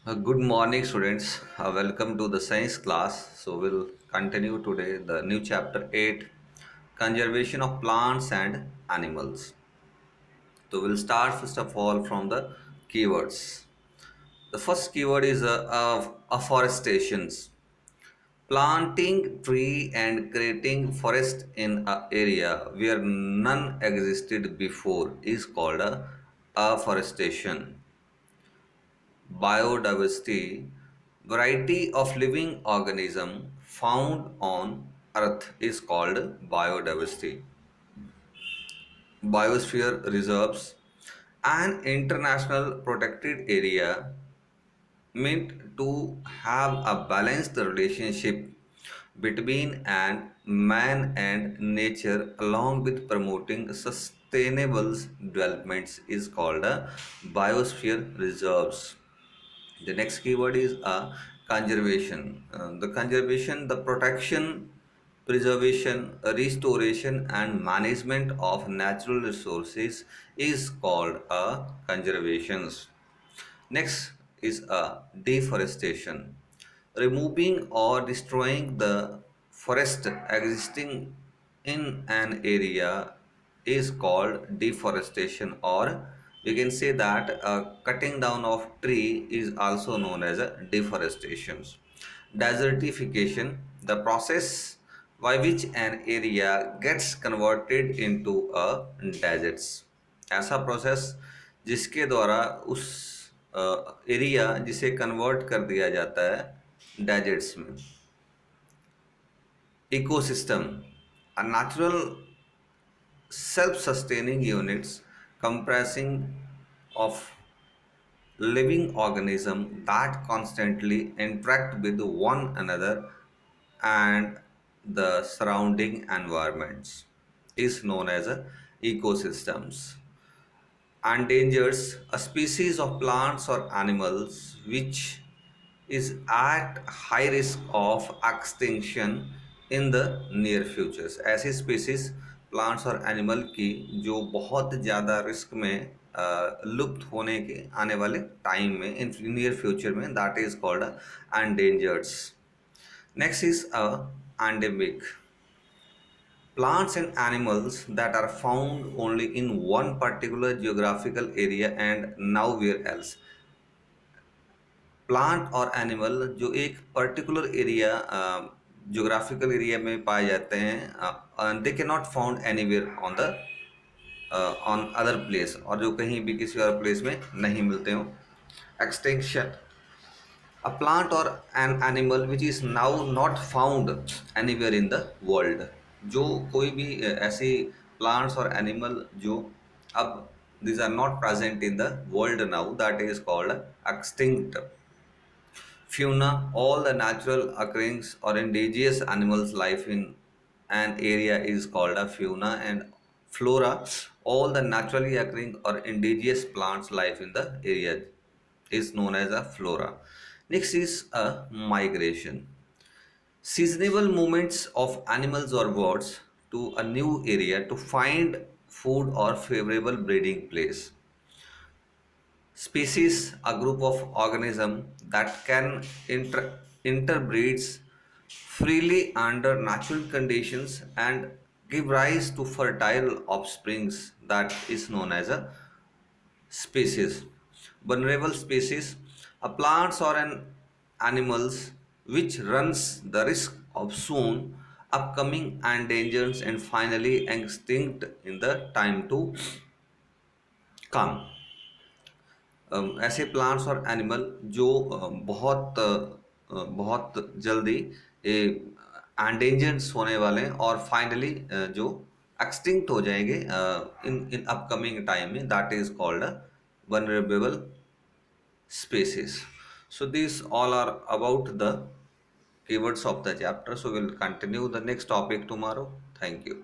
Good morning, students. Welcome to the science class. So, we'll continue today the new chapter 8, Conservation of Plants and Animals. So, we'll start first of all from the keywords. The first keyword is afforestations. Planting tree and creating forest in an area where none existed before is called afforestation. Biodiversity, variety of living organism found on earth is called biodiversity. Biosphere reserves, an international protected area meant to have a balanced relationship between man and nature along with promoting sustainable developments is called a biosphere reserves. The next keyword is conservation. The conservation, the protection, preservation, restoration, and management of natural resources is called conservations. Next is deforestation. Removing or destroying the forest existing in an area is called deforestation, or we can say that cutting down of tree is also known as a deforestation. Desertification, the process by which an area gets converted into a deserts. ऐसा process जिसके द्वारा उस area जिसे convert कर दिया जाता है desserts में. Ecosystem, a natural self-sustaining units comprising of living organisms that constantly interact with one another and the surrounding environments is known as ecosystems. Endangers, a species of plants or animals which is at high risk of extinction in the near futures. ऐसी species plants और animal की जो बहुत ज़्यादा risk में लुप्त होने के आने वाले टाइम में इन नियर फ्यूचर में, that is called endangered. Next is endemic. Plants and animals that are found only in one particular geographical area and nowhere else. Plant और एनिमल जो एक पर्टिकुलर एरिया ज्योग्राफिकल एरिया में पाए जाते हैं, they can not found anywhere on the on other place, और जो कहीं भी किसी और प्लेस में नहीं मिलते हो. Extension, a plant or an animal which is now not found anywhere in the world. जो कोई भी ऐसे plants और animal जो अब these are not present in the world now, that is called extinct. Fauna, all the natural occurrence or indigenous animals life in an area is called a fauna, and flora, all the naturally occurring or indigenous plants life in the area is known as a flora. Next is a migration. Seasonable movements of animals or birds to a new area to find food or favorable breeding place. Species, a group of organisms that can interbreeds freely under natural conditions and give rise to fertile offsprings, that is known as a species. Vulnerable species, a plants or an animals which runs the risk of soon upcoming endangered and finally extinct in the time to come. ऐसे plants और animal जो बहुत जल्दी endangered होने वाले हैं और finally जो एक्सटिंक्ट हो जाएंगे इन इन अपकमिंग टाइम में, that is called vulnerable species. So these all are about the keywords of the chapter. So we'll continue the next topic tomorrow. Thank you.